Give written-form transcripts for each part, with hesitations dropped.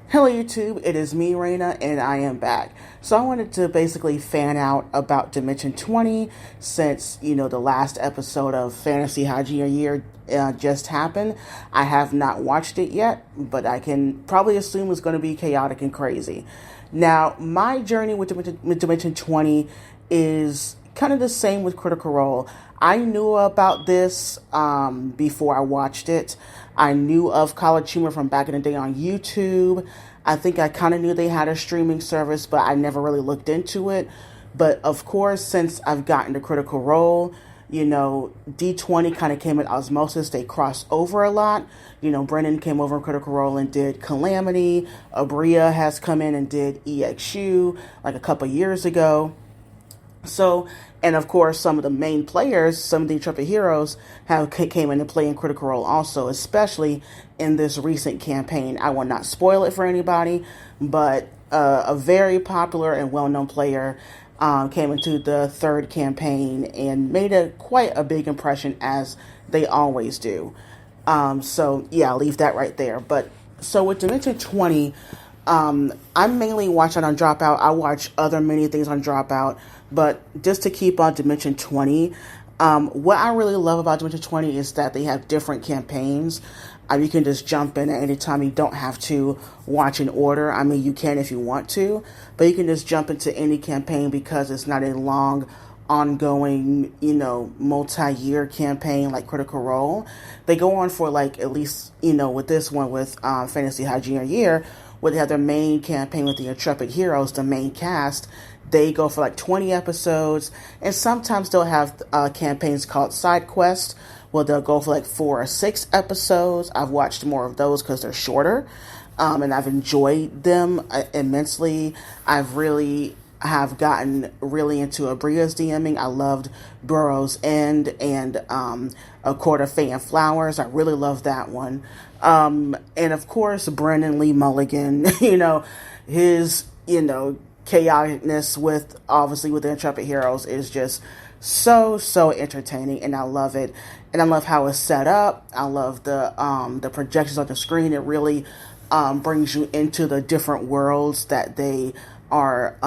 Hello YouTube, it is me, Raina, and I am back. So I wanted to basically fan out about Dimension 20 since, the last episode of Fantasy High Junior Year just happened. I have not watched it yet, but I can probably assume it's going to be chaotic and crazy. Now, my journey with Dimension 20 is kind of the same with Critical Role. I knew about this before I watched it. I knew of College Humor from back in the day on YouTube. I think I kind of knew they had a streaming service, but I never really looked into it. But of course, since I've gotten to Critical Role, D20 kind of came at osmosis. They crossed over a lot. Brennan came over in Critical Role and did Calamity. Abria has come in and did EXU like a couple years ago. So, and of course, some of the main players, some of the intrepid heroes, came into play in Critical Role also, especially in this recent campaign. I will not spoil it for anybody, but a very popular and well-known player came into the third campaign and made quite a big impression, as they always do. So, yeah, I'll leave that right there. But so with Dimension 20, I'm mainly watching on Dropout. I watch other many things on Dropout, but just to keep on Dimension 20, what I really love about Dimension 20 is that they have different campaigns. You can just jump in at any time. You don't have to watch in order. I mean, you can if you want to, but you can just jump into any campaign because it's not a long, ongoing, multi-year campaign like Critical Role. They go on for at least, with this one with Fantasy High Junior Year, where they have their main campaign with the intrepid heroes, the main cast. They go for 20 episodes, and sometimes they'll have campaigns called side quests, where they'll go for 4 or 6 episodes. I've watched more of those because they're shorter, and I've enjoyed them immensely. Have gotten really into Abria's DMing. I loved Burrow's End and A Court of Fey and Flowers. I really love that one. And of course, Brendan Lee Mulligan, his, chaoticness with the Intrepid Heroes is just so entertaining, and I love it. And I love how it's set up. I love the projections on the screen. It really brings you into the different worlds that they are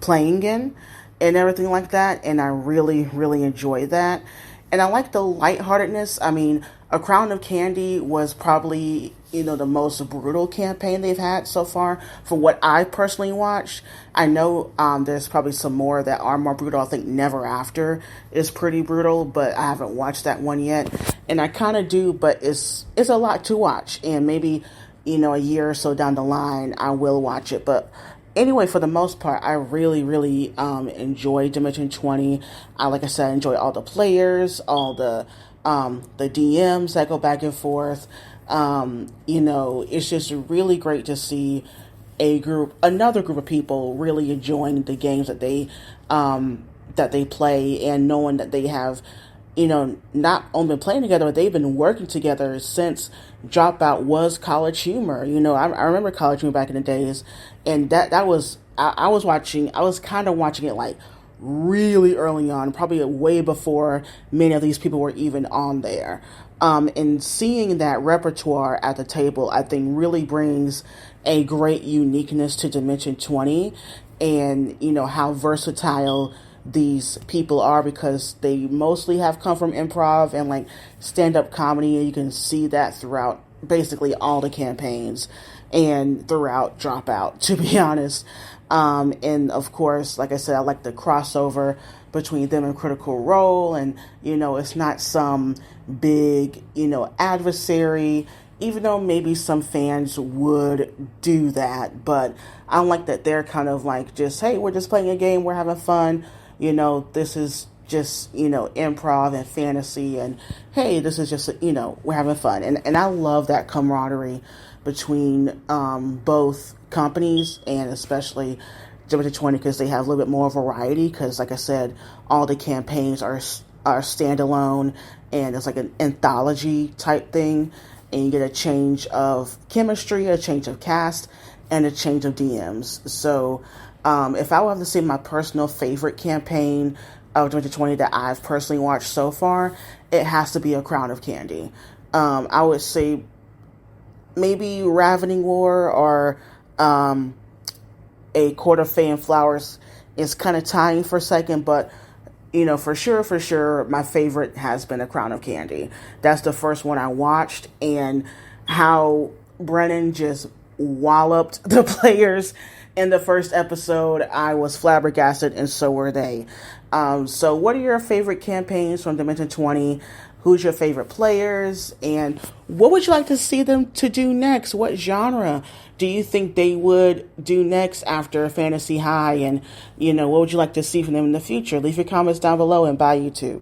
playing in and everything like that, and I really enjoy that. And I like the lightheartedness. I mean, A Crown of Candy was probably, the most brutal campaign they've had so far for what I personally watched. I know there's probably some more that are more brutal. I think Never After is pretty brutal, but I haven't watched that one yet. And I kind of do, but it's a lot to watch. And maybe, a year or so down the line, I will watch it. But anyway, for the most part, I really enjoy Dimension 20. Like I said, I enjoy all the players, all the DMs that go back and forth. It's just really great to see another group of people really enjoying the games that they play, and knowing that they have, not only been playing together, but they've been working together since Dropout was College Humor. I remember College Humor back in the days, and that was, I was kind of watching it really early on, probably way before many of these people were even on there. And seeing that repertoire at the table, I think really brings a great uniqueness to Dimension 20, and, how versatile these people are, because they mostly have come from improv and stand-up comedy, and you can see that throughout basically all the campaigns and throughout Dropout, to be honest. And of course, like I said, I like the crossover between them and Critical Role, and it's not some big adversary, even though maybe some fans would do that. But I like that they're kind of just, hey, we're just playing a game, we're having fun, this is just improv and fantasy, and hey, this is just we're having fun. And I love that camaraderie between both companies, and especially Dimension 20, because they have a little bit more variety, because like I said, all the campaigns are standalone, and it's like an anthology type thing, and you get a change of chemistry, a change of cast, and a change of DMs. So if I were to say my personal favorite campaign of 2020 that I've personally watched so far, it has to be A Crown of Candy. I would say maybe Ravening War or a Court of Fey and Flowers is kind of tying for second, but for sure, my favorite has been A Crown of Candy. That's the first one I watched, and how Brennan just walloped the players in the first episode, I was flabbergasted, and so were they. So what are your favorite campaigns from Dimension 20? Who's your favorite players? And what would you like to see them to do next? What genre do you think they would do next after Fantasy High? And, what would you like to see from them in the future? Leave your comments down below, and bye, YouTube.